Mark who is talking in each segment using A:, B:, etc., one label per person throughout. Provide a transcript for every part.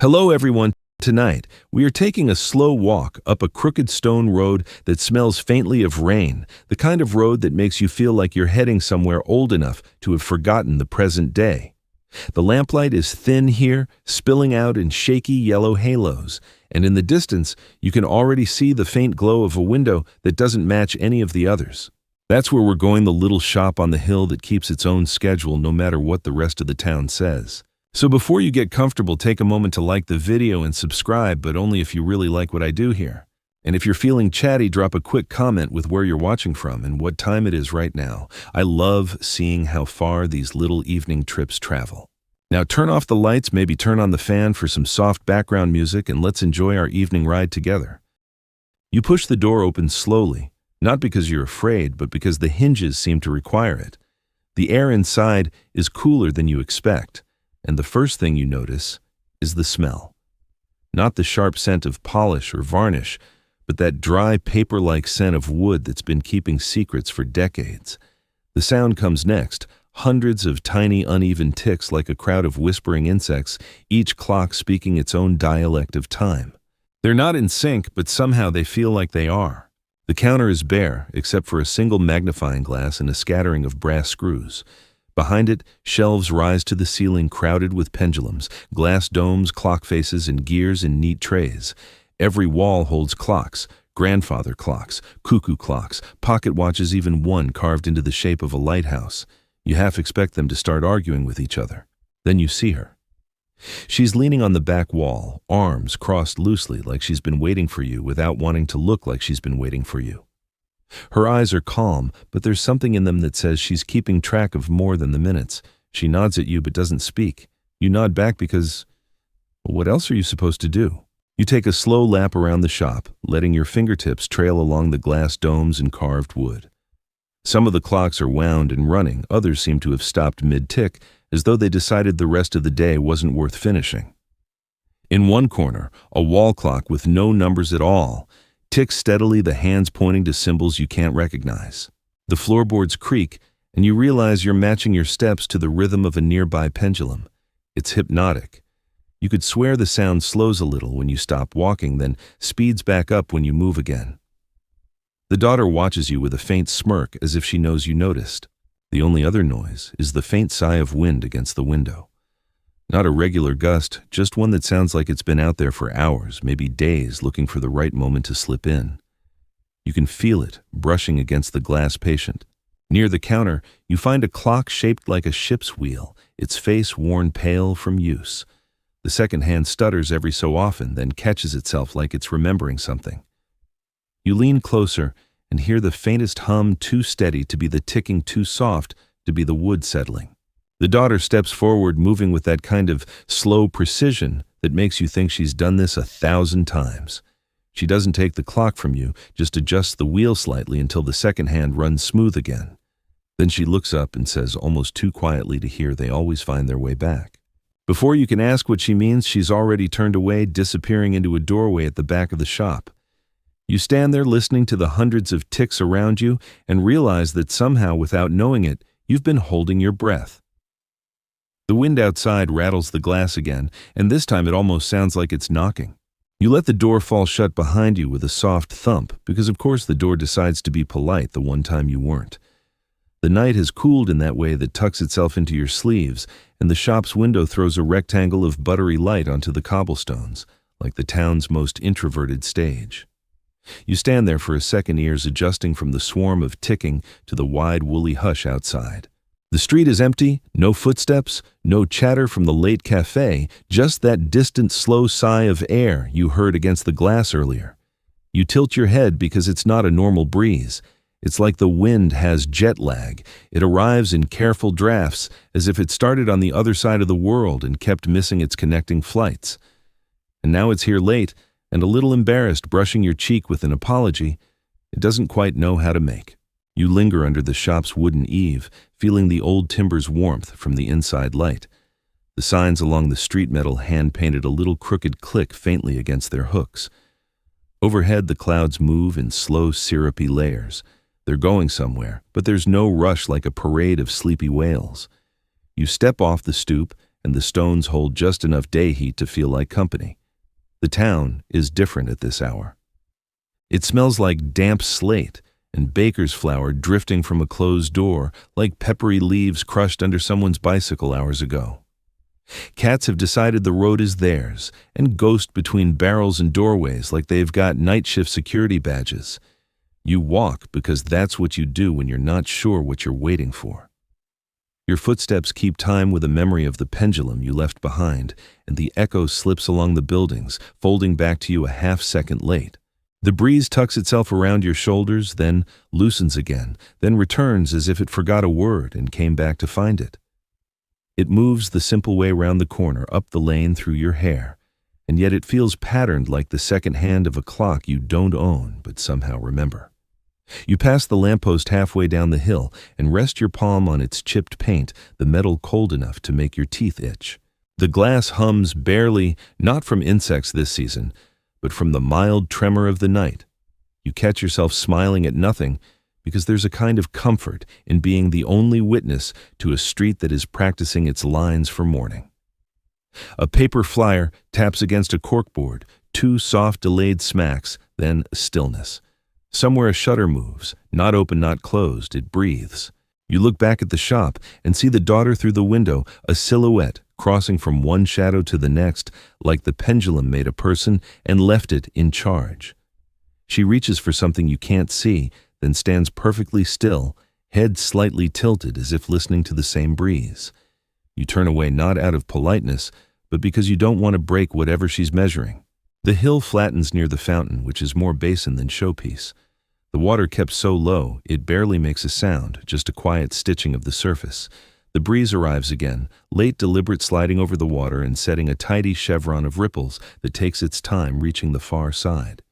A: Hello everyone. Tonight, we are taking a slow walk up a crooked stone road that smells faintly of rain, the kind of road that makes you feel like you're heading somewhere old enough to have forgotten the present day. The lamplight is thin here, spilling out in shaky yellow halos, and in the distance, you can already see the faint glow of a window that doesn't match any of the others. That's where we're going, the little shop on the hill that keeps its own schedule no matter what the rest of the town says. So before you get comfortable, take a moment to like the video and subscribe, but only if you really like what I do here. And if you're feeling chatty, drop a quick comment with where you're watching from and what time it is right now. I love seeing how far these little evening trips travel. Now turn off the lights, maybe turn on the fan for some soft background music, and let's enjoy our evening ride together. You push the door open slowly, not because you're afraid, but because the hinges seem to require it. The air inside is cooler than you expect. And the first thing you notice is the smell. Not the sharp scent of polish or varnish, but that dry, paper-like scent of wood that's been keeping secrets for decades. The sound comes next, hundreds of tiny, uneven ticks like a crowd of whispering insects, each clock speaking its own dialect of time. They're not in sync, but somehow they feel like they are. The counter is bare, except for a single magnifying glass and a scattering of brass screws. Behind it, shelves rise to the ceiling crowded with pendulums, glass domes, clock faces, and gears in neat trays. Every wall holds clocks, grandfather clocks, cuckoo clocks, pocket watches, even one carved into the shape of a lighthouse. You half expect them to start arguing with each other. Then you see her. She's leaning on the back wall, arms crossed loosely like she's been waiting for you without wanting to look like she's been waiting for you. Her eyes are calm, but there's something in them that says she's keeping track of more than the minutes. She nods at you but doesn't speak. You nod back because, well, what else are you supposed to do? You take a slow lap around the shop, letting your fingertips trail along the glass domes and carved wood. Some of the clocks are wound and running, others seem to have stopped mid-tick, as though they decided the rest of the day wasn't worth finishing. In one corner, a wall clock with no numbers at all ticks steadily, the hands pointing to symbols you can't recognize. The floorboards creak, and you realize you're matching your steps to the rhythm of a nearby pendulum. It's hypnotic. You could swear the sound slows a little when you stop walking, then speeds back up when you move again. The daughter watches you with a faint smirk as if she knows you noticed. The only other noise is the faint sigh of wind against the window. Not a regular gust, just one that sounds like it's been out there for hours, maybe days, looking for the right moment to slip in. You can feel it, brushing against the glass patient. Near the counter, you find a clock shaped like a ship's wheel, its face worn pale from use. The second hand stutters every so often, then catches itself like it's remembering something. You lean closer and hear the faintest hum, too steady to be the ticking, too soft to be the wood settling. The daughter steps forward, moving with that kind of slow precision that makes you think she's done this 1,000 times. She doesn't take the clock from you, just adjusts the wheel slightly until the second hand runs smooth again. Then she looks up and says, almost too quietly to hear, they always find their way back. Before you can ask what she means, she's already turned away, disappearing into a doorway at the back of the shop. You stand there listening to the hundreds of ticks around you and realize that somehow, without knowing it, you've been holding your breath. The wind outside rattles the glass again, and this time it almost sounds like it's knocking. You let the door fall shut behind you with a soft thump, because of course the door decides to be polite the one time you weren't. The night has cooled in that way that tucks itself into your sleeves, and the shop's window throws a rectangle of buttery light onto the cobblestones, like the town's most introverted stage. You stand there for a second, ears adjusting from the swarm of ticking to the wide woolly hush outside. The street is empty, no footsteps, no chatter from the late cafe, just that distant slow sigh of air you heard against the glass earlier. You tilt your head because it's not a normal breeze. It's like the wind has jet lag. It arrives in careful drafts, as if it started on the other side of the world and kept missing its connecting flights. And now it's here late, and a little embarrassed, brushing your cheek with an apology, it doesn't quite know how to make. You linger under the shop's wooden eave, feeling the old timber's warmth from the inside light. The signs along the street metal hand-painted a little crooked click faintly against their hooks. Overhead, the clouds move in slow, syrupy layers. They're going somewhere, but there's no rush like a parade of sleepy whales. You step off the stoop and the stones hold just enough day heat to feel like company. The town is different at this hour. It smells like damp slate and baker's flour drifting from a closed door, like peppery leaves crushed under someone's bicycle hours ago. Cats have decided the road is theirs and ghost between barrels and doorways like they've got night shift security badges. You walk because that's what you do when you're not sure what you're waiting for. Your footsteps keep time with a memory of the pendulum you left behind, and the echo slips along the buildings, folding back to you a half-second late. The breeze tucks itself around your shoulders, then loosens again, then returns as if it forgot a word and came back to find it. It moves the simple way round the corner, up the lane through your hair, and yet it feels patterned like the second hand of a clock you don't own but somehow remember. You pass the lamppost halfway down the hill and rest your palm on its chipped paint, the metal cold enough to make your teeth itch. The glass hums barely, not from insects this season, but from the mild tremor of the night. You catch yourself smiling at nothing because there's a kind of comfort in being the only witness to a street that is practicing its lines for morning. A paper flyer taps against a corkboard, 2 soft delayed smacks, then stillness. Somewhere a shutter moves, not open, not closed, it breathes. You look back at the shop and see the daughter through the window, a silhouette crossing from one shadow to the next, like the pendulum made a person and left it in charge. She reaches for something you can't see, then stands perfectly still, head slightly tilted as if listening to the same breeze. You turn away not out of politeness, but because you don't want to break whatever she's measuring. The hill flattens near the fountain, which is more basin than showpiece. The water kept so low, it barely makes a sound, just a quiet stitching of the surface. The breeze arrives again, late deliberate sliding over the water and setting a tidy chevron of ripples that takes its time reaching the far side.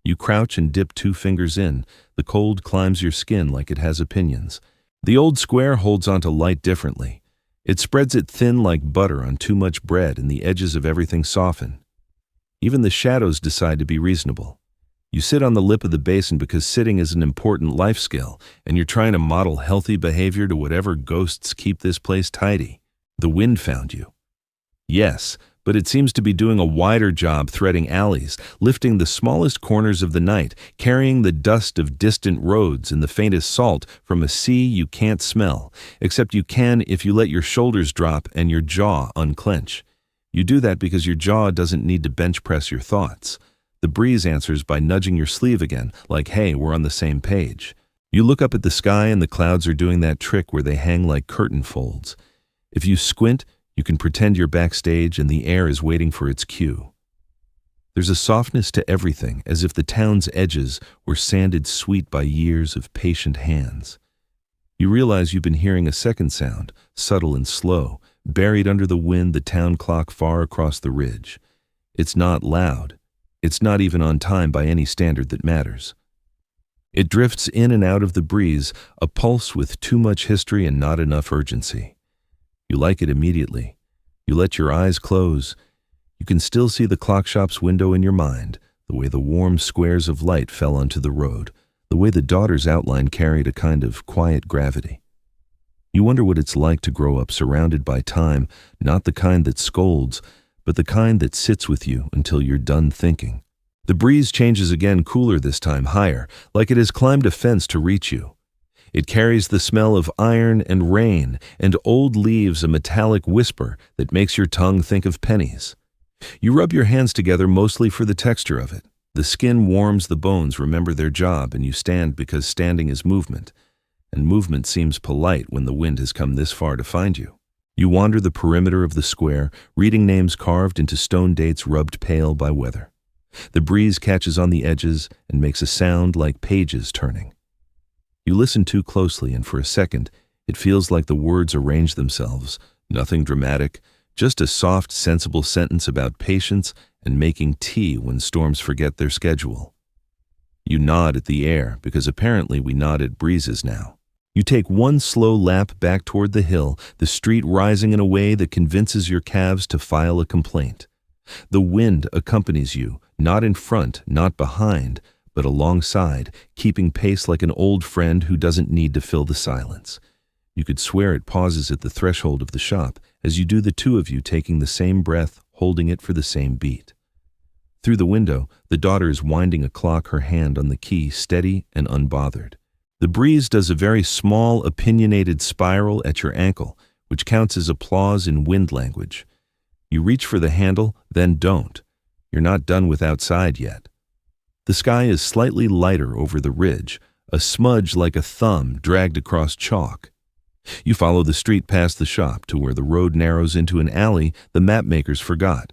A: You crouch and dip 2 fingers in. The cold climbs your skin like it has opinions. The old square holds onto light differently. It spreads it thin like butter on too much bread, and the edges of everything soften. Even the shadows decide to be reasonable. You sit on the lip of the basin because sitting is an important life skill, and you're trying to model healthy behavior to whatever ghosts keep this place tidy. The wind found you. Yes, but it seems to be doing a wider job threading alleys, lifting the smallest corners of the night, carrying the dust of distant roads and the faintest salt from a sea you can't smell, except you can if you let your shoulders drop and your jaw unclench. You do that because your jaw doesn't need to bench press your thoughts. The breeze answers by nudging your sleeve again, like, hey, we're on the same page. You look up at the sky and the clouds are doing that trick where they hang like curtain folds. If you squint, you can pretend you're backstage and the air is waiting for its cue. There's a softness to everything, as if the town's edges were sanded sweet by years of patient hands. You realize you've been hearing a second sound, subtle and slow, buried under the wind, the town clock far across the ridge. It's not loud. It's not even on time by any standard that matters. It drifts in and out of the breeze, a pulse with too much history and not enough urgency. You like it immediately. You let your eyes close. You can still see the clock shop's window in your mind, the way the warm squares of light fell onto the road, the way the daughter's outline carried a kind of quiet gravity. You wonder what it's like to grow up surrounded by time, not the kind that scolds, but the kind that sits with you until you're done thinking. The breeze changes again, cooler this time, higher, like it has climbed a fence to reach you. It carries the smell of iron and rain and old leaves, a metallic whisper that makes your tongue think of pennies. You rub your hands together mostly for the texture of it. The skin warms, the bones remember their job, and you stand because standing is movement. And movement seems polite when the wind has come this far to find you. You wander the perimeter of the square, reading names carved into stone dates rubbed pale by weather. The breeze catches on the edges and makes a sound like pages turning. You listen too closely, and for a second, it feels like the words arrange themselves. Nothing dramatic, just a soft, sensible sentence about patience and making tea when storms forget their schedule. You nod at the air, because apparently we nod at breezes now. You take one slow lap back toward the hill, the street rising in a way that convinces your calves to file a complaint. The wind accompanies you, not in front, not behind, but alongside, keeping pace like an old friend who doesn't need to fill the silence. You could swear it pauses at the threshold of the shop, as you do the two of you taking the same breath, holding it for the same beat. Through the window, the daughter is winding a clock, her hand on the key, steady and unbothered. The breeze does a very small, opinionated spiral at your ankle, which counts as applause in wind language. You reach for the handle, then don't. You're not done with outside yet. The sky is slightly lighter over the ridge, a smudge like a thumb dragged across chalk. You follow the street past the shop to where the road narrows into an alley the mapmakers forgot.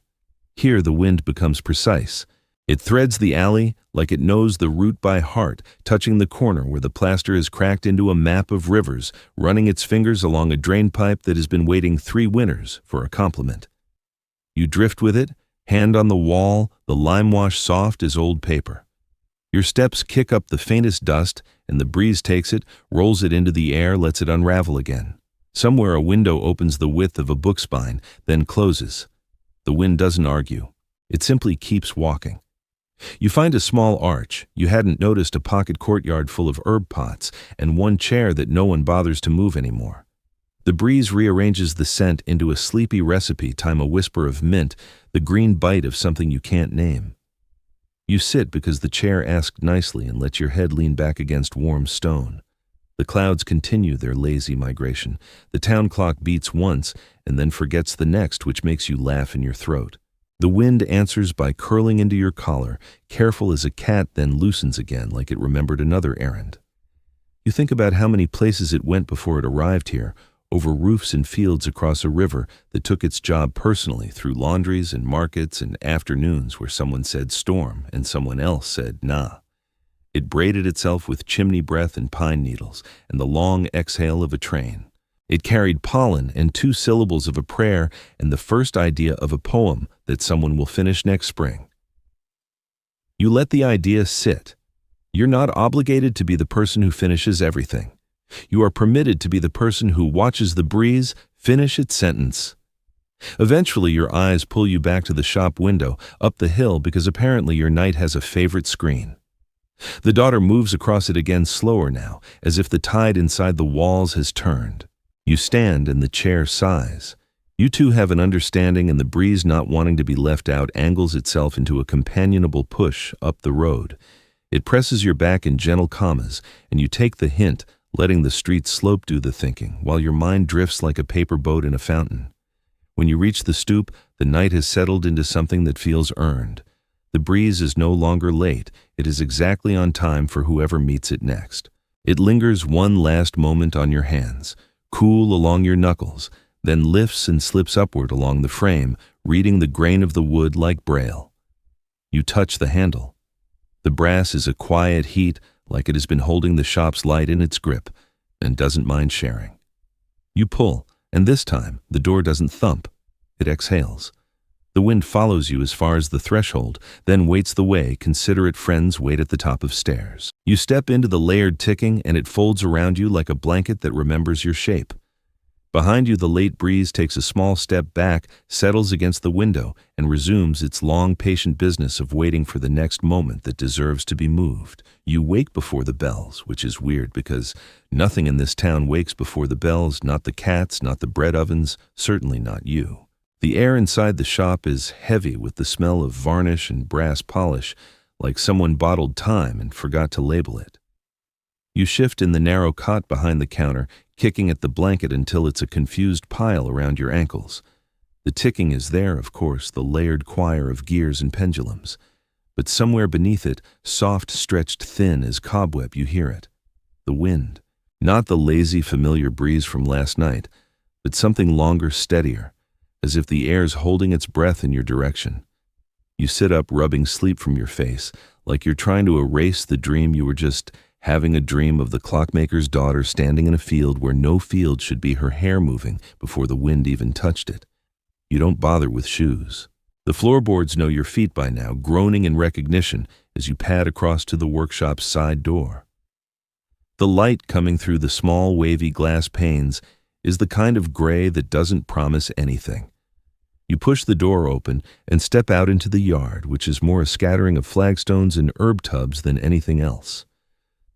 A: Here the wind becomes precise. It threads the alley like it knows the route by heart, touching the corner where the plaster is cracked into a map of rivers, running its fingers along a drain pipe that has been waiting 3 winters for a compliment. You drift with it, hand on the wall, the lime wash soft as old paper. Your steps kick up the faintest dust, and the breeze takes it, rolls it into the air, lets it unravel again. Somewhere a window opens the width of a book spine, then closes. The wind doesn't argue. It simply keeps walking. You find a small arch. You hadn't noticed a pocket courtyard full of herb pots, and one chair that no one bothers to move anymore. The breeze rearranges the scent into a sleepy recipe, time a whisper of mint, the green bite of something you can't name. You sit because the chair asked nicely and let your head lean back against warm stone. The clouds continue their lazy migration. The town clock beats once and then forgets the next, which makes you laugh in your throat. The wind answers by curling into your collar, careful as a cat, then loosens again like it remembered another errand. You think about how many places it went before it arrived here, over roofs and fields across a river that took its job personally, through laundries and markets and afternoons where someone said storm and someone else said nah. It braided itself with chimney breath and pine needles and the long exhale of a train. It carried pollen and 2 syllables of a prayer and the first idea of a poem that someone will finish next spring. You let the idea sit. You're not obligated to be the person who finishes everything. You are permitted to be the person who watches the breeze finish its sentence. Eventually, your eyes pull you back to the shop window, up the hill, because apparently your night has a favorite screen. The daughter moves across it again, slower now, as if the tide inside the walls has turned. You stand and the chair sighs. You two have an understanding, and the breeze, not wanting to be left out, angles itself into a companionable push up the road. It presses your back in gentle commas, and you take the hint, letting the street slope do the thinking, while your mind drifts like a paper boat in a fountain. When you reach the stoop, the night has settled into something that feels earned. The breeze is no longer late. It is exactly on time for whoever meets it next. It lingers one last moment on your hands, cool along your knuckles, then lifts and slips upward along the frame, reading the grain of the wood like braille. You touch the handle. The brass is a quiet heat, like it has been holding the shop's light in its grip, and doesn't mind sharing. You pull, and this time the door doesn't thump. It exhales. The wind follows you as far as the threshold, then waits the way considerate friends wait at the top of stairs. You step into the layered ticking, and it folds around you like a blanket that remembers your shape. Behind you, the late breeze takes a small step back, settles against the window, and resumes its long, patient business of waiting for the next moment that deserves to be moved. You wake before the bells, which is weird because nothing in this town wakes before the bells, not the cats, not the bread ovens, certainly not you. The air inside the shop is heavy with the smell of varnish and brass polish, like someone bottled time and forgot to label it. You shift in the narrow cot behind the counter, kicking at the blanket until it's a confused pile around your ankles. The ticking is there, of course, the layered choir of gears and pendulums. But somewhere beneath it, soft, stretched thin as cobweb, you hear it. The wind. Not the lazy, familiar breeze from last night, but something longer, steadier, as if the air's holding its breath in your direction. You sit up, rubbing sleep from your face, like you're trying to erase the dream you were just having, a dream of the clockmaker's daughter standing in a field where no field should be, her hair moving before the wind even touched it. You don't bother with shoes. The floorboards know your feet by now, groaning in recognition as you pad across to the workshop's side door. The light coming through the small, wavy glass panes is the kind of gray that doesn't promise anything. You push the door open and step out into the yard, which is more a scattering of flagstones and herb tubs than anything else.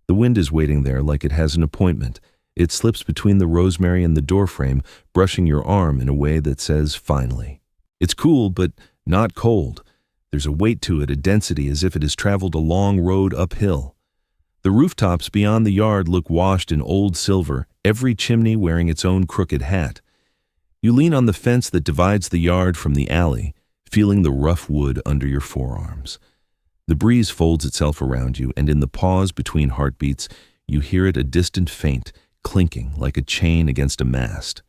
A: The wind is waiting there like it has an appointment, It slips between the rosemary and the doorframe, brushing your arm in a way that says, finally. It's cool, but not cold. There's a weight to it, a density as if it has traveled a long road uphill. The rooftops beyond the yard look washed in old silver, every chimney wearing its own crooked hat. You lean on the fence that divides the yard from the alley, feeling the rough wood under your forearms. The breeze folds itself around you, and in the pause between heartbeats, you hear it a distant faint, clinking like a chain against a mast.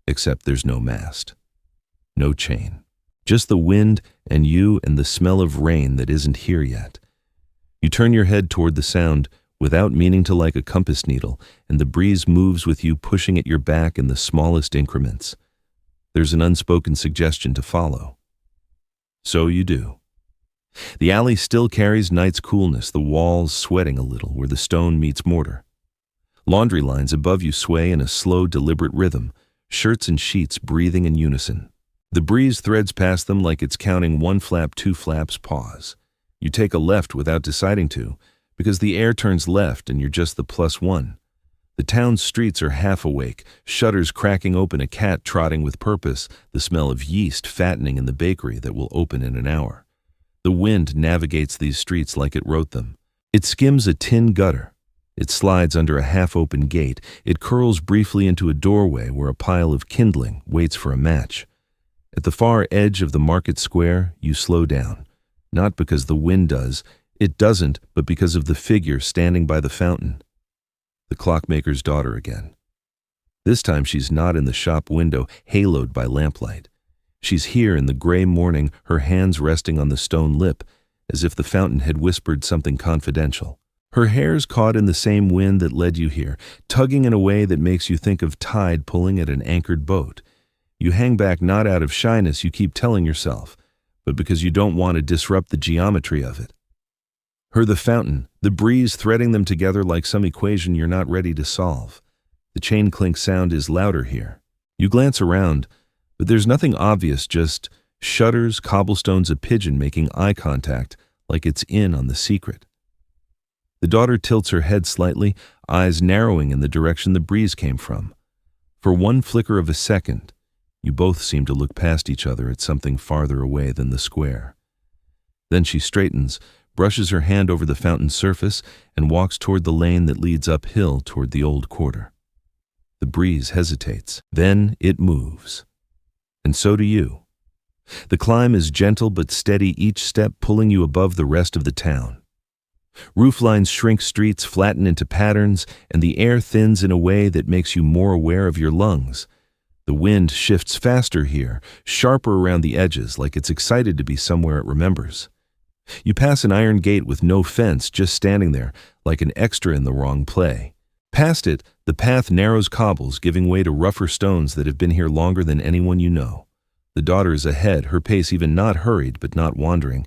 A: Except there's no mast. No chain. Just the wind and you and the smell of rain that isn't here yet. You turn your head toward the sound without meaning to, like a compass needle, and the breeze moves with you, pushing at your back in the smallest increments. There's an unspoken suggestion to follow. So you do. The alley still carries night's coolness, the walls sweating a little where the stone meets mortar. Laundry lines above you sway in a slow, deliberate rhythm, shirts and sheets breathing in unison. The breeze threads past them like it's counting one flap, two flaps, pause. You take a left without deciding to, because the air turns left and you're just the +1. The town's streets are half awake, shutters cracking open, a cat trotting with purpose, the smell of yeast fattening in the bakery that will open in an hour. The wind navigates these streets like it wrote them. It skims a tin gutter. It slides under a half-open gate. It curls briefly into a doorway where a pile of kindling waits for a match. At the far edge of the market square, you slow down. Not because the wind does, it doesn't, but because of the figure standing by the fountain. The clockmaker's daughter again. This time she's not in the shop window, haloed by lamplight. She's here in the gray morning, her hands resting on the stone lip, as if the fountain had whispered something confidential. Her hair's caught in the same wind that led you here, tugging in a way that makes you think of tide pulling at an anchored boat. You hang back not out of shyness, you keep telling yourself, but because you don't want to disrupt the geometry of it. Her the fountain, the breeze threading them together like some equation you're not ready to solve. The chain clink sound is louder here. You glance around, but there's nothing obvious, just shutters, cobblestones, a pigeon making eye contact like it's in on the secret. The daughter tilts her head slightly, eyes narrowing in the direction the breeze came from. For one flicker of a second, you both seem to look past each other at something farther away than the square. Then she straightens, brushes her hand over the fountain's surface, and walks toward the lane that leads uphill toward the old quarter. The breeze hesitates. Then it moves. And so do you. The climb is gentle but steady, each step pulling you above the rest of the town. Rooflines shrink, streets flatten into patterns, and the air thins in a way that makes you more aware of your lungs. The wind shifts faster here, sharper around the edges, like it's excited to be somewhere it remembers. You pass an iron gate with no fence, just standing there, like an extra in the wrong play. Past it, the path narrows cobbles, giving way to rougher stones that have been here longer than anyone you know. The daughter is ahead, her pace even not hurried but not wandering.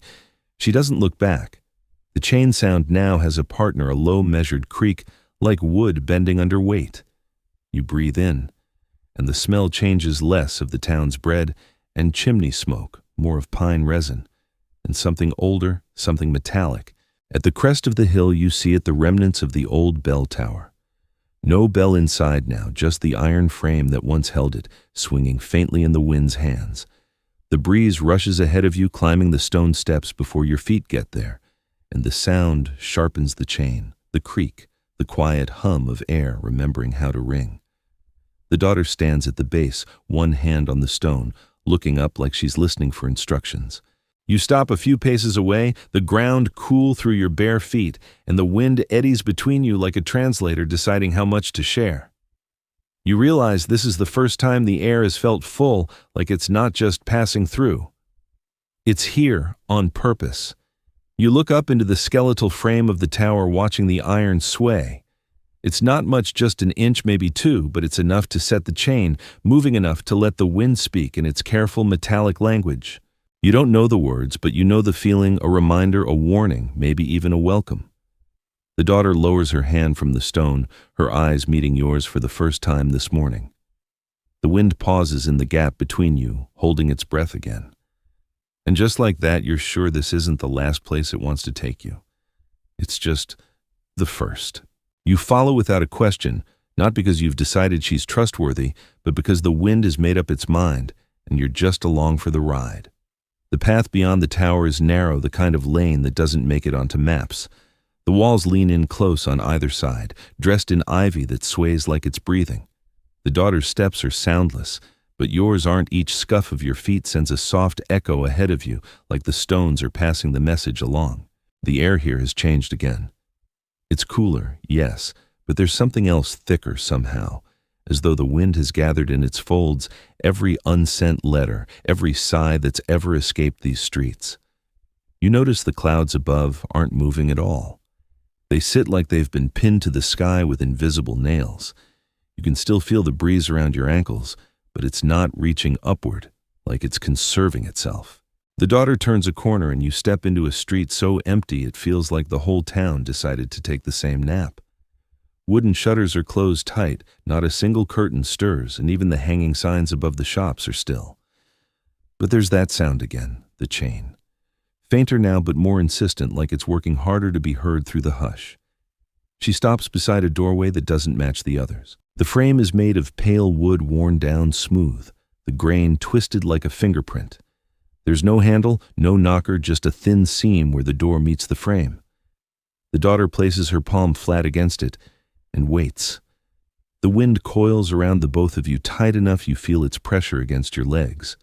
A: She doesn't look back. The chain sound now has a partner, a low measured creak, like wood bending under weight. You breathe in, and the smell changes, less of the town's bread and chimney smoke, more of pine resin, and something older, something metallic. At the crest of the hill you see it, the remnants of the old bell tower. No bell inside now, just the iron frame that once held it, swinging faintly in the wind's hands. The breeze rushes ahead of you, climbing the stone steps before your feet get there, and the sound sharpens the chain, the creak, the quiet hum of air remembering how to ring. The daughter stands at the base, one hand on the stone, looking up like she's listening for instructions. You stop a few paces away, the ground cool through your bare feet, and the wind eddies between you like a translator deciding how much to share. You realize this is the first time the air has felt full, like it's not just passing through. It's here on purpose. You look up into the skeletal frame of the tower, watching the iron sway. It's not much, just an inch, maybe two, but it's enough to set the chain, moving enough to let the wind speak in its careful metallic language. You don't know the words, but you know the feeling, a reminder, a warning, maybe even a welcome. The daughter lowers her hand from the stone, her eyes meeting yours for the first time this morning. The wind pauses in the gap between you, holding its breath again. And just like that, you're sure this isn't the last place it wants to take you. It's just the first. You follow without a question, Not because you've decided she's trustworthy, but because the wind has made up its mind, and you're just along for the ride. The path beyond the tower is narrow, the kind of lane that doesn't make it onto maps. The walls lean in close on either side, dressed in ivy that sways like it's breathing. The daughter's steps are soundless, but yours aren't. Each scuff of your feet sends a soft echo ahead of you, like the stones are passing the message along. The air here has changed again. It's cooler, yes, but there's something else thicker somehow, as though the wind has gathered in its folds every unsent letter, every sigh that's ever escaped these streets. You notice the clouds above aren't moving at all. They sit like they've been pinned to the sky with invisible nails. You can still feel the breeze around your ankles, but it's not reaching upward, like it's conserving itself. The daughter turns a corner and you step into a street so empty it feels like the whole town decided to take the same nap. Wooden shutters are closed tight, not a single curtain stirs, and even the hanging signs above the shops are still. But there's that sound again, the chain. Fainter now but more insistent, like it's working harder to be heard through the hush. She stops beside a doorway that doesn't match the others. The frame is made of pale wood worn down smooth, the grain twisted like a fingerprint. There's no handle, no knocker, just a thin seam where the door meets the frame. The daughter places her palm flat against it and waits. The wind coils around the both of you tight enough you feel its pressure against your legs.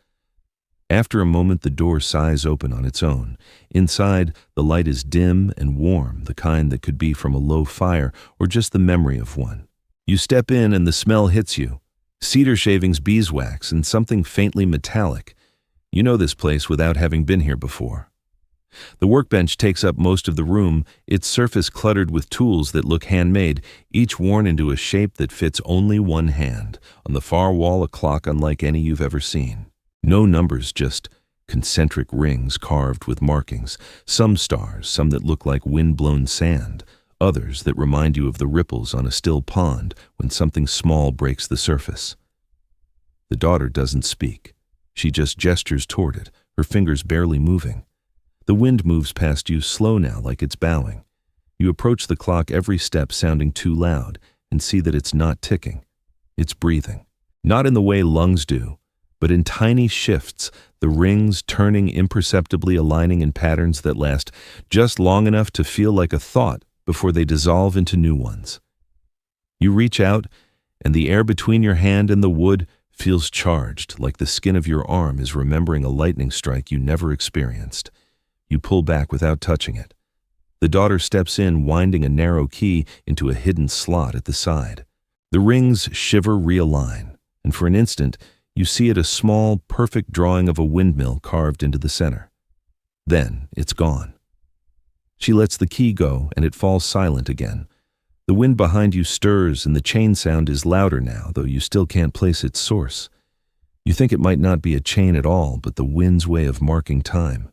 A: After a moment, the door sighs open on its own. Inside, the light is dim and warm, the kind that could be from a low fire or just the memory of one. You step in and the smell hits you. Cedar shavings, beeswax, and something faintly metallic. You know this place without having been here before. The workbench takes up most of the room, its surface cluttered with tools that look handmade, each worn into a shape that fits only one hand. On the far wall, a clock unlike any you've ever seen. No numbers, just concentric rings carved with markings, some stars, some that look like wind-blown sand, others that remind you of the ripples on a still pond when something small breaks the surface. The daughter doesn't speak. She just gestures toward it, her fingers barely moving. The wind moves past you, slow now, like it's bowing. You approach the clock, every step sounding too loud, and see that it's not ticking. It's breathing. Not in the way lungs do, but in tiny shifts, the rings turning imperceptibly, aligning in patterns that last just long enough to feel like a thought before they dissolve into new ones. You reach out, and the air between your hand and the wood feels charged, like the skin of your arm is remembering a lightning strike you never experienced. You pull back without touching it. The daughter steps in, winding a narrow key into a hidden slot at the side. The rings shiver, realign, and for an instant, you see it, a small, perfect drawing of a windmill carved into the center. Then it's gone. She lets the key go, and it falls silent again. The wind behind you stirs, and the chain sound is louder now, though you still can't place its source. You think it might not be a chain at all, but the wind's way of marking time.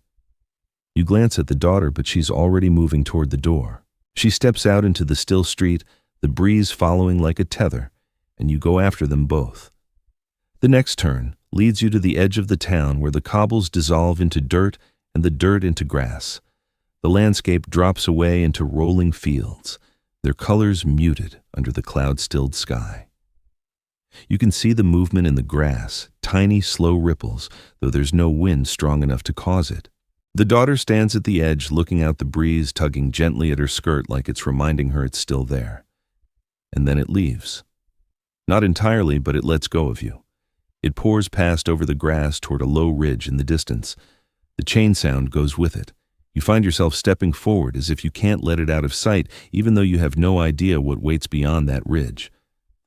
A: You glance at the daughter, but she's already moving toward the door. She steps out into the still street, the breeze following like a tether, and you go after them both. The next turn leads you to the edge of the town where the cobbles dissolve into dirt and the dirt into grass. The landscape drops away into rolling fields, their colors muted under the cloud-stilled sky. You can see the movement in the grass, tiny, slow ripples, though there's no wind strong enough to cause it. The daughter stands at the edge, looking out the breeze, tugging gently at her skirt like it's reminding her it's still there. And then it leaves. Not entirely, but it lets go of you. It pours past over the grass toward a low ridge in the distance. The chain sound goes with it. You find yourself stepping forward as if you can't let it out of sight, even though you have no idea what waits beyond that ridge.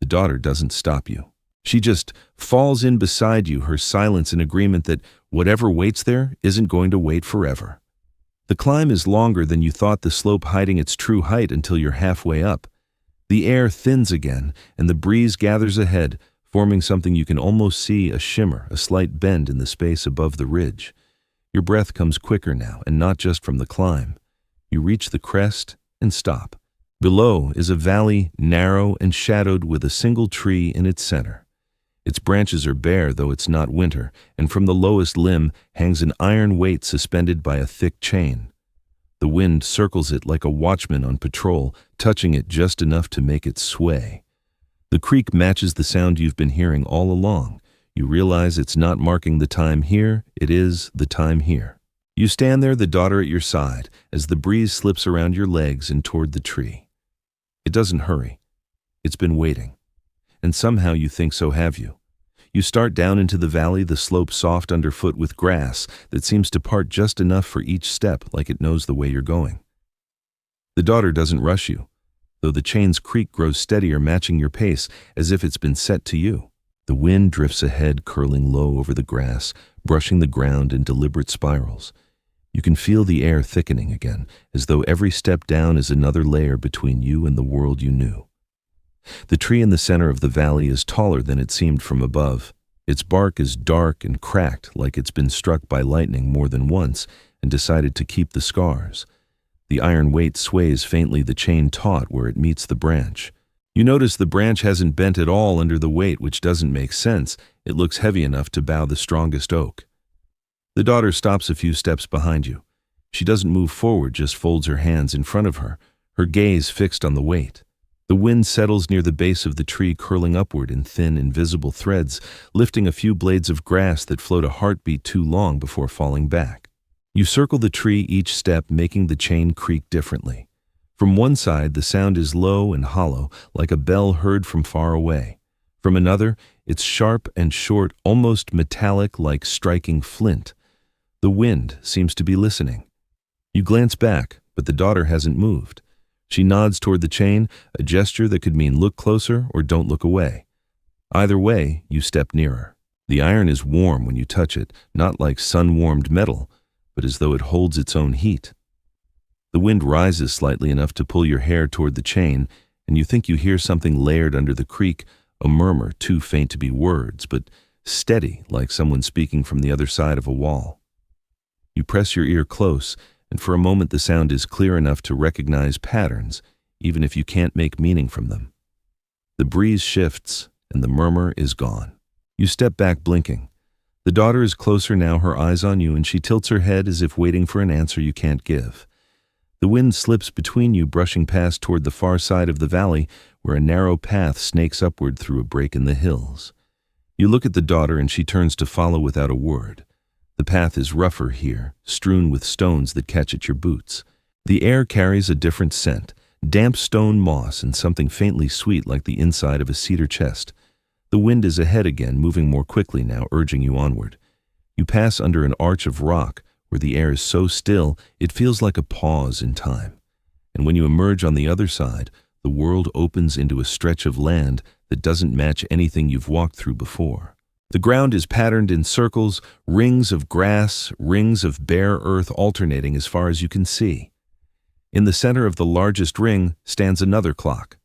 A: The daughter doesn't stop you. She just falls in beside you, her silence in agreement that whatever waits there isn't going to wait forever. The climb is longer than you thought, the slope hiding its true height until you're halfway up. The air thins again, and the breeze gathers ahead, forming something you can almost see, a shimmer, a slight bend in the space above the ridge. Your breath comes quicker now, and not just from the climb. You reach the crest and stop. Below is a valley, narrow and shadowed, with a single tree in its center. Its branches are bare, though it's not winter, and from the lowest limb hangs an iron weight suspended by a thick chain. The wind circles it like a watchman on patrol, touching it just enough to make it sway. The creak matches the sound you've been hearing all along. You realize it's not marking the time here, it is the time here. You stand there, the daughter at your side, as the breeze slips around your legs and toward the tree. It doesn't hurry. It's been waiting. And somehow you think so have you. You start down into the valley, the slope soft underfoot with grass that seems to part just enough for each step, like it knows the way you're going. The daughter doesn't rush you, though the chain's creak grows steadier, matching your pace as if it's been set to you. The wind drifts ahead, curling low over the grass, brushing the ground in deliberate spirals. You can feel the air thickening again, as though every step down is another layer between you and the world you knew. The tree in the center of the valley is taller than it seemed from above. Its bark is dark and cracked, like it's been struck by lightning more than once and decided to keep the scars. The iron weight sways faintly, the chain taut where it meets the branch. You notice the branch hasn't bent at all under the weight, which doesn't make sense. It looks heavy enough to bow the strongest oak. The daughter stops a few steps behind you. She doesn't move forward, just folds her hands in front of her, her gaze fixed on the weight. The wind settles near the base of the tree, curling upward in thin, invisible threads, lifting a few blades of grass that float a heartbeat too long before falling back. You circle the tree each step, making the chain creak differently. From one side, the sound is low and hollow, like a bell heard from far away. From another, it's sharp and short, almost metallic, like striking flint. The wind seems to be listening. You glance back, but the daughter hasn't moved. She nods toward the chain, a gesture that could mean look closer or don't look away. Either way, you step nearer. The iron is warm when you touch it, not like sun-warmed metal, but as though it holds its own heat. The wind rises slightly enough to pull your hair toward the chain, and you think you hear something layered under the creak, a murmur too faint to be words, but steady, like someone speaking from the other side of a wall. You press your ear close, and for a moment the sound is clear enough to recognize patterns, even if you can't make meaning from them. The breeze shifts, and the murmur is gone. You step back, blinking. The daughter is closer now, her eyes on you, and she tilts her head as if waiting for an answer you can't give. The wind slips between you, brushing past toward the far side of the valley, where a narrow path snakes upward through a break in the hills. You look at the daughter, and she turns to follow without a word. The path is rougher here, strewn with stones that catch at your boots. The air carries a different scent, damp stone moss and something faintly sweet like the inside of a cedar chest. The wind is ahead again, moving more quickly now, urging you onward. You pass under an arch of rock, where the air is so still it feels like a pause in time. And when you emerge on the other side, the world opens into a stretch of land that doesn't match anything you've walked through before. The ground is patterned in circles, rings of grass, rings of bare earth alternating as far as you can see. In the center of the largest ring stands another clock.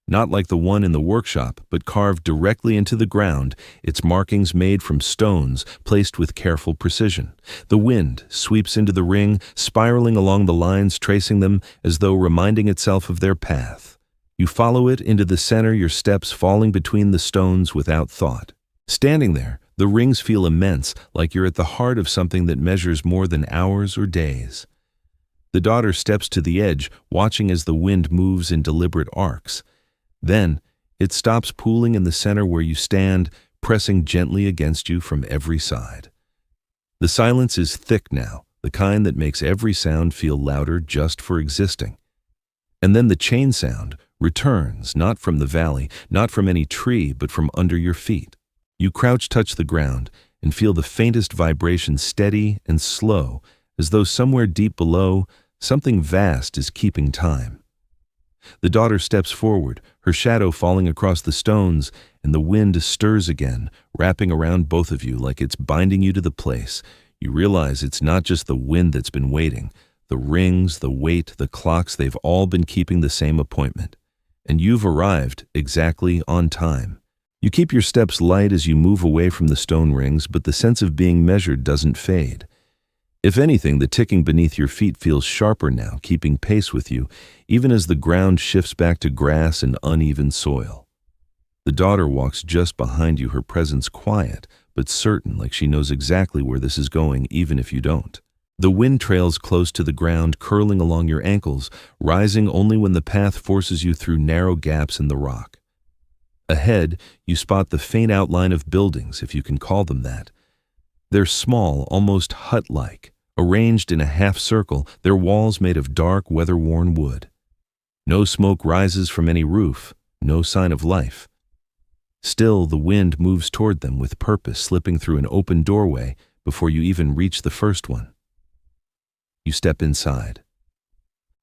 A: Not like the one in the workshop, but carved directly into the ground, its markings made from stones placed with careful precision. The wind sweeps into the ring, spiraling along the lines, tracing them as though reminding itself of their path. You follow it into the center, your steps falling between the stones without thought. Standing there, the rings feel immense, like you're at the heart of something that measures more than hours or days. The daughter steps to the edge, watching as the wind moves in deliberate arcs. Then, it stops, pooling in the center where you stand, pressing gently against you from every side. The silence is thick now, the kind that makes every sound feel louder just for existing. And then the chain sound returns, not from the valley, not from any tree, but from under your feet. You crouch, touch the ground, and feel the faintest vibration, steady and slow, as though somewhere deep below, something vast is keeping time. The daughter steps forward, her shadow falling across the stones, and the wind stirs again, wrapping around both of you like it's binding you to the place. You realize it's not just the wind that's been waiting. The rings, the weight, the clocks, they've all been keeping the same appointment. And you've arrived exactly on time. You keep your steps light as you move away from the stone rings, but the sense of being measured doesn't fade. If anything, the ticking beneath your feet feels sharper now, keeping pace with you, even as the ground shifts back to grass and uneven soil. The daughter walks just behind you, her presence quiet, but certain, like she knows exactly where this is going, even if you don't. The wind trails close to the ground, curling along your ankles, rising only when the path forces you through narrow gaps in the rock. Ahead, you spot the faint outline of buildings, if you can call them that. They're small, almost hut-like, arranged in a half circle, their walls made of dark, weather-worn wood. No smoke rises from any roof, no sign of life. Still, the wind moves toward them with purpose, slipping through an open doorway before you even reach the first one. You step inside.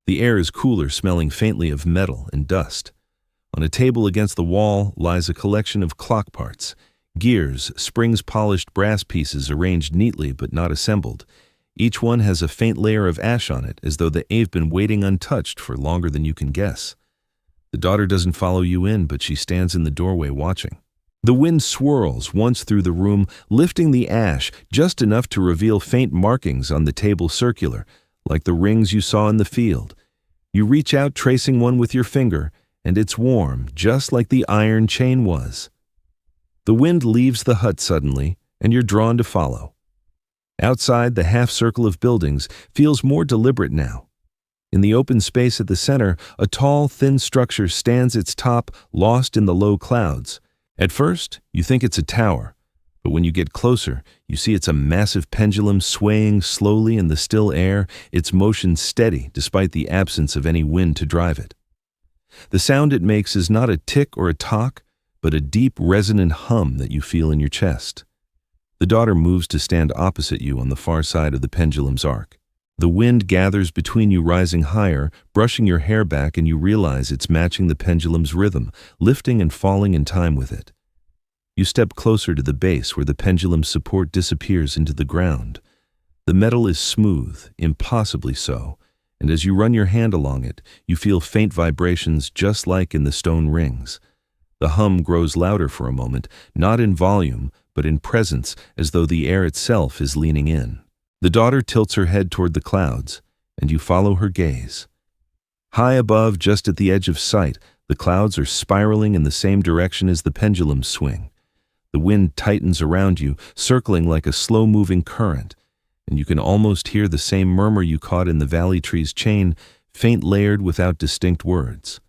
A: The air is cooler, smelling faintly of metal and dust. On a table against the wall lies a collection of clock parts, gears, springs, polished brass pieces arranged neatly but not assembled. Each one has a faint layer of ash on it, as though they've been waiting untouched for longer than you can guess. The daughter doesn't follow you in, but she stands in the doorway watching. The wind swirls once through the room, lifting the ash just enough to reveal faint markings on the table circular, like the rings you saw in the field. You reach out, tracing one with your finger, and it's warm, just like the iron chain was. The wind leaves the hut suddenly, and you're drawn to follow. Outside, the half circle of buildings feels more deliberate now. In the open space at the center, a tall, thin structure stands its top, lost in the low clouds. At first, you think it's a tower, but when you get closer, you see it's a massive pendulum swaying slowly in the still air, its motion steady despite the absence of any wind to drive it. The sound it makes is not a tick or a tock, but a deep, resonant hum that you feel in your chest. The daughter moves to stand opposite you on the far side of the pendulum's arc. The wind gathers between you, rising higher, brushing your hair back, and you realize it's matching the pendulum's rhythm, lifting and falling in time with it. You step closer to the base where the pendulum's support disappears into the ground. The metal is smooth, impossibly so, and as you run your hand along it, you feel faint vibrations just like in the stone rings. The hum grows louder for a moment, not in volume, but in presence, as though the air itself is leaning in. The daughter tilts her head toward the clouds, and you follow her gaze. High above, just at the edge of sight, the clouds are spiraling in the same direction as the pendulums swing. The wind tightens around you, circling like a slow-moving current, and you can almost hear the same murmur you caught in the valley tree's chain, faint layered without distinct words.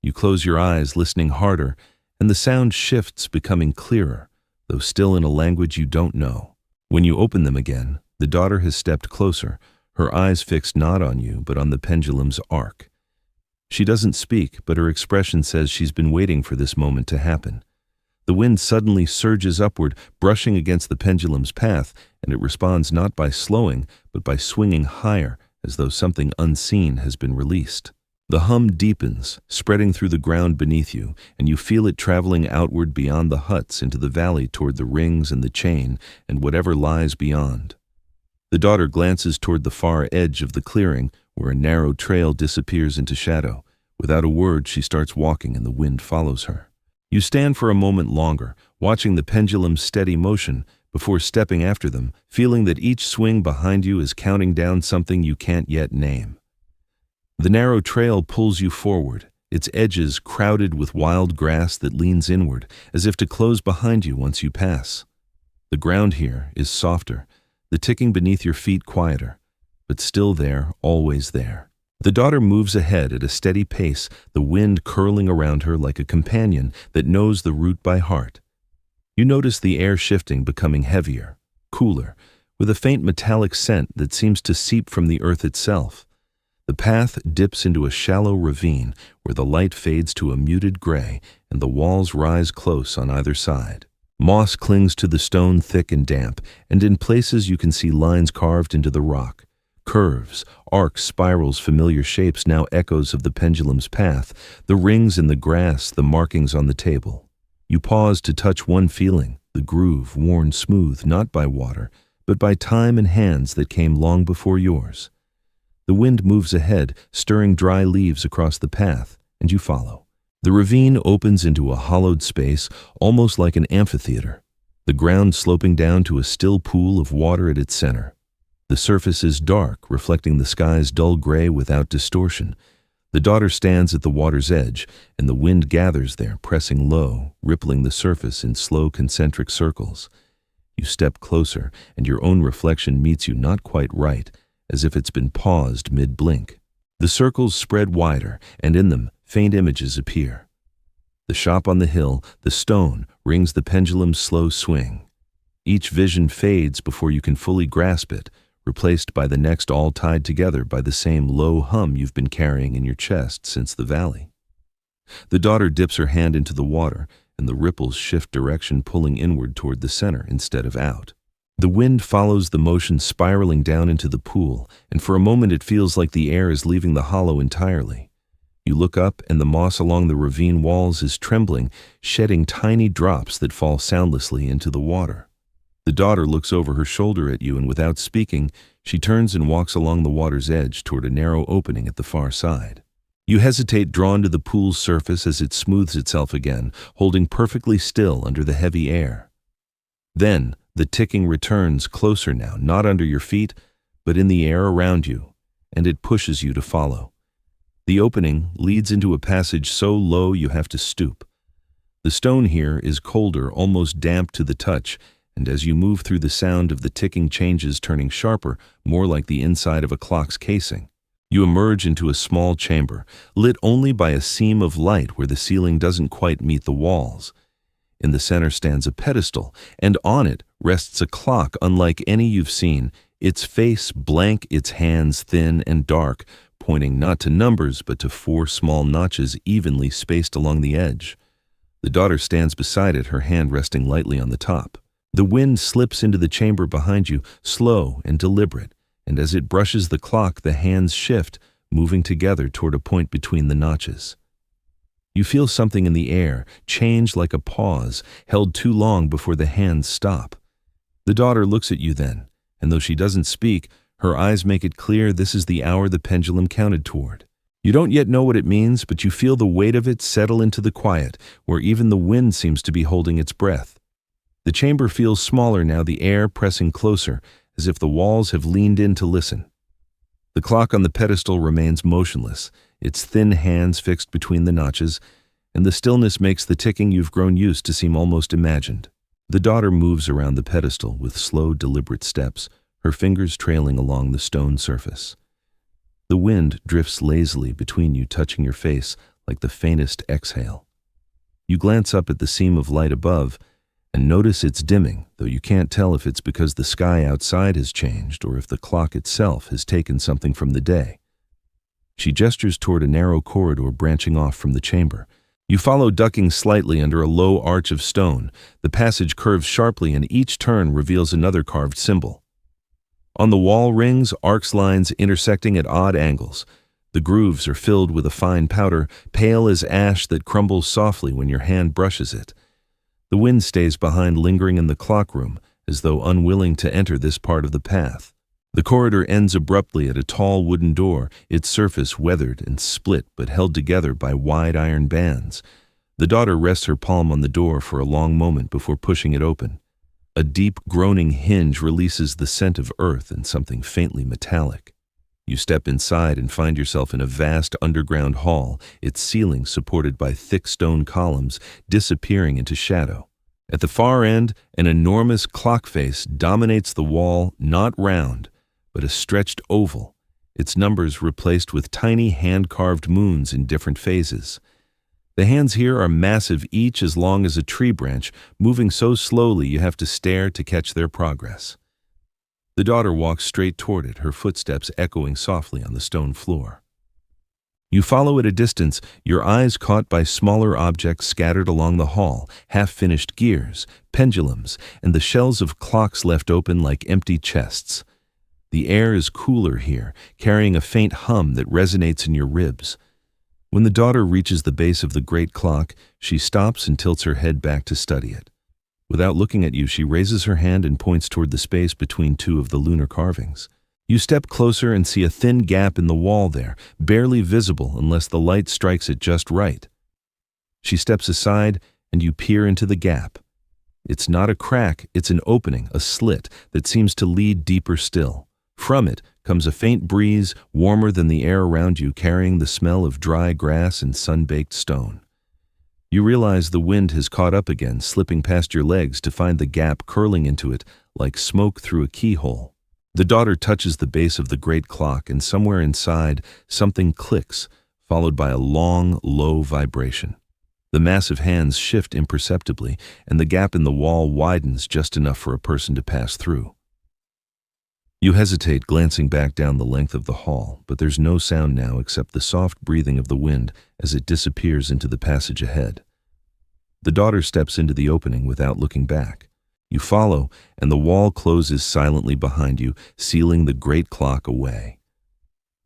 A: You close your eyes, listening harder, and the sound shifts, becoming clearer, though still in a language you don't know. When you open them again, the daughter has stepped closer, her eyes fixed not on you, but on the pendulum's arc. She doesn't speak, but her expression says she's been waiting for this moment to happen. The wind suddenly surges upward, brushing against the pendulum's path, and it responds not by slowing, but by swinging higher, as though something unseen has been released. The hum deepens, spreading through the ground beneath you, and you feel it traveling outward beyond the huts into the valley toward the rings and the chain and whatever lies beyond. The daughter glances toward the far edge of the clearing, where a narrow trail disappears into shadow. Without a word, she starts walking, and the wind follows her. You stand for a moment longer, watching the pendulum's steady motion, before stepping after them, feeling that each swing behind you is counting down something you can't yet name. The narrow trail pulls you forward, its edges crowded with wild grass that leans inward, as if to close behind you once you pass. The ground here is softer, the ticking beneath your feet quieter, but still there, always there. The daughter moves ahead at a steady pace, the wind curling around her like a companion that knows the route by heart. You notice the air shifting, becoming heavier, cooler, with a faint metallic scent that seems to seep from the earth itself. The path dips into a shallow ravine where the light fades to a muted gray and the walls rise close on either side. Moss clings to the stone, thick and damp, and in places you can see lines carved into the rock. Curves, arcs, spirals, familiar shapes, now echoes of the pendulum's path, the rings in the grass, the markings on the table. You pause to touch one feeling, the groove worn smooth not by water, but by time and hands that came long before yours. The wind moves ahead, stirring dry leaves across the path, and you follow. The ravine opens into a hollowed space, almost like an amphitheater, the ground sloping down to a still pool of water at its center. The surface is dark, reflecting the sky's dull gray without distortion. The daughter stands at the water's edge, and the wind gathers there, pressing low, rippling the surface in slow concentric circles. You step closer, and your own reflection meets you not quite right, as if it's been paused mid-blink. The circles spread wider, and in them, faint images appear. The shop on the hill, the stone, rings the pendulum's slow swing. Each vision fades before you can fully grasp it, replaced by the next, all tied together by the same low hum you've been carrying in your chest since the valley. The daughter dips her hand into the water, and the ripples shift direction, pulling inward toward the center instead of out. The wind follows the motion, spiraling down into the pool, and for a moment it feels like the air is leaving the hollow entirely. You look up, and the moss along the ravine walls is trembling, shedding tiny drops that fall soundlessly into the water. The daughter looks over her shoulder at you, and without speaking, she turns and walks along the water's edge toward a narrow opening at the far side. You hesitate, drawn to the pool's surface as it smooths itself again, holding perfectly still under the heavy air. Then, the ticking returns, closer now, not under your feet, but in the air around you, and it pushes you to follow. The opening leads into a passage so low you have to stoop. The stone here is colder, almost damp to the touch, and as you move through, the sound of the ticking changes, turning sharper, more like the inside of a clock's casing. You emerge into a small chamber, lit only by a seam of light where the ceiling doesn't quite meet the walls. In the center stands a pedestal, and on it rests a clock unlike any you've seen, its face blank, its hands thin and dark, pointing not to numbers but to 4 small notches evenly spaced along the edge. The daughter stands beside it, her hand resting lightly on the top. The wind slips into the chamber behind you, slow and deliberate, and as it brushes the clock, the hands shift, moving together toward a point between the notches. You feel something in the air, change like a pause, held too long before the hands stop. The daughter looks at you then, and though she doesn't speak, her eyes make it clear this is the hour the pendulum counted toward. You don't yet know what it means, but you feel the weight of it settle into the quiet, where even the wind seems to be holding its breath. The chamber feels smaller now, the air pressing closer, as if the walls have leaned in to listen. The clock on the pedestal remains motionless, its thin hands fixed between the notches, and the stillness makes the ticking you've grown used to seem almost imagined. The daughter moves around the pedestal with slow, deliberate steps, her fingers trailing along the stone surface. The wind drifts lazily between you, touching your face like the faintest exhale. You glance up at the seam of light above, and notice it's dimming, though you can't tell if it's because the sky outside has changed or if the clock itself has taken something from the day. She gestures toward a narrow corridor branching off from the chamber. You follow, ducking slightly under a low arch of stone. The passage curves sharply, and each turn reveals another carved symbol. On the wall, rings, arcs, lines intersecting at odd angles. The grooves are filled with a fine powder, pale as ash that crumbles softly when your hand brushes it. The wind stays behind, lingering in the clock room, as though unwilling to enter this part of the path. The corridor ends abruptly at a tall wooden door, its surface weathered and split but held together by wide iron bands. The daughter rests her palm on the door for a long moment before pushing it open. A deep, groaning hinge releases the scent of earth and something faintly metallic. You step inside and find yourself in a vast underground hall, its ceiling supported by thick stone columns disappearing into shadow. At the far end, an enormous clock face dominates the wall, not round, but a stretched oval, its numbers replaced with tiny hand-carved moons in different phases. The hands here are massive, each as long as a tree branch, moving so slowly you have to stare to catch their progress. The daughter walks straight toward it, her footsteps echoing softly on the stone floor. You follow at a distance, your eyes caught by smaller objects scattered along the hall, half-finished gears, pendulums, and the shells of clocks left open like empty chests. The air is cooler here, carrying a faint hum that resonates in your ribs. When the daughter reaches the base of the great clock, she stops and tilts her head back to study it. Without looking at you, she raises her hand and points toward the space between 2 of the lunar carvings. You step closer and see a thin gap in the wall there, barely visible unless the light strikes it just right. She steps aside, and you peer into the gap. It's not a crack, it's an opening, a slit, that seems to lead deeper still. From it comes a faint breeze, warmer than the air around you, carrying the smell of dry grass and sun-baked stone. You realize the wind has caught up again, slipping past your legs to find the gap curling into it like smoke through a keyhole. The daughter touches the base of the great clock, and somewhere inside, something clicks, followed by a long, low vibration. The massive hands shift imperceptibly, and the gap in the wall widens just enough for a person to pass through. You hesitate, glancing back down the length of the hall, but there's no sound now except the soft breathing of the wind as it disappears into the passage ahead. The daughter steps into the opening without looking back. You follow, and the wall closes silently behind you, sealing the great clock away.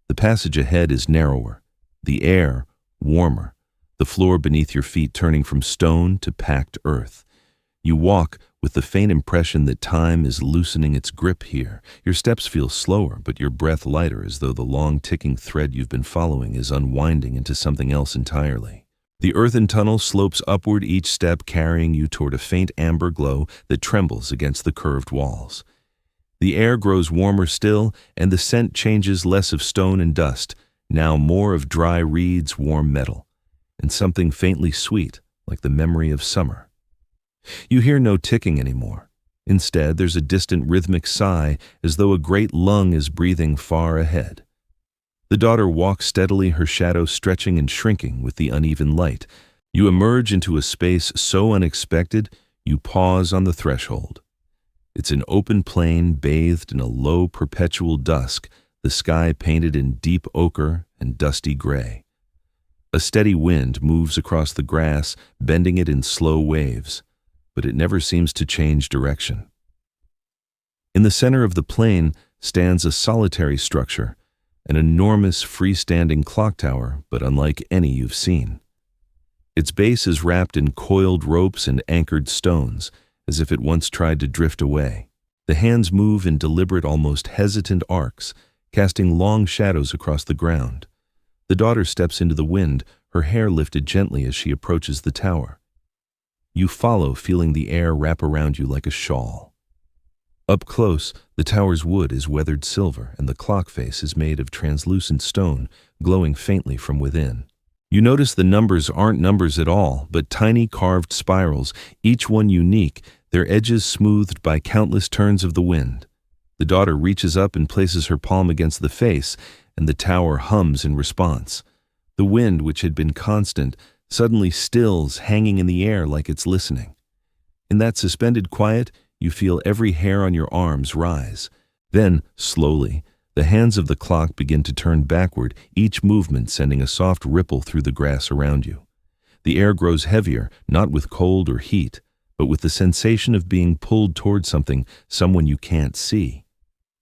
A: The passage ahead is narrower, the air warmer, the floor beneath your feet turning from stone to packed earth. You walk with the faint impression that time is loosening its grip here. Your steps feel slower, but your breath lighter, as though the long ticking thread you've been following is unwinding into something else entirely. The earthen tunnel slopes upward, each step carrying you toward a faint amber glow that trembles against the curved walls. The air grows warmer still, and the scent changes, less of stone and dust, now more of dry reeds, warm metal, and something faintly sweet, like the memory of summer. You hear no ticking anymore. Instead, there's a distant rhythmic sigh, as though a great lung is breathing far ahead. The daughter walks steadily, her shadow stretching and shrinking with the uneven light. You emerge into a space so unexpected, you pause on the threshold. It's an open plain bathed in a low perpetual dusk, the sky painted in deep ochre and dusty gray. A steady wind moves across the grass, bending it in slow waves, but it never seems to change direction. In the center of the plain stands a solitary structure, an enormous freestanding clock tower, but unlike any you've seen. Its base is wrapped in coiled ropes and anchored stones, as if it once tried to drift away. The hands move in deliberate, almost hesitant arcs, casting long shadows across the ground. The daughter steps into the wind, her hair lifted gently as she approaches the tower. You follow, feeling the air wrap around you like a shawl. Up close, the tower's wood is weathered silver, and the clock face is made of translucent stone, glowing faintly from within. You notice the numbers aren't numbers at all, but tiny carved spirals, each one unique, their edges smoothed by countless turns of the wind. The daughter reaches up and places her palm against the face, and the tower hums in response. The wind, which had been constant, suddenly stills, hanging in the air like it's listening. In that suspended quiet, you feel every hair on your arms rise. Then, slowly, the hands of the clock begin to turn backward, each movement sending a soft ripple through the grass around you. The air grows heavier, not with cold or heat, but with the sensation of being pulled toward something, someone you can't see.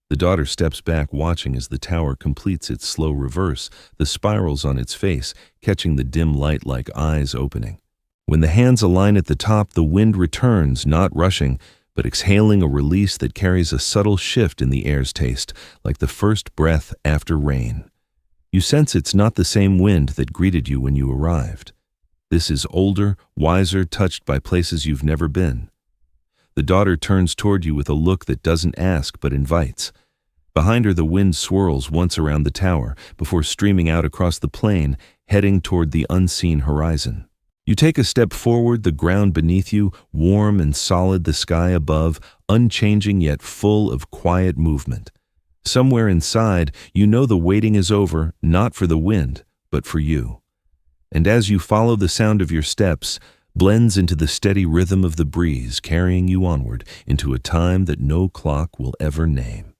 A: The daughter steps back, watching as the tower completes its slow reverse, the spirals on its face catching the dim light like eyes opening. When the hands align at the top, the wind returns, not rushing, but exhaling a release that carries a subtle shift in the air's taste, like the first breath after rain. You sense it's not the same wind that greeted you when you arrived. This is older, wiser, touched by places you've never been. The daughter turns toward you with a look that doesn't ask but invites. Behind her, the wind swirls once around the tower before streaming out across the plain, heading toward the unseen horizon. You take a step forward, the ground beneath you, warm and solid, the sky above, unchanging yet full of quiet movement. Somewhere inside, you know the waiting is over, not for the wind, but for you. And as you follow, the sound of your steps blends into the steady rhythm of the breeze, carrying you onward into a time that no clock will ever name.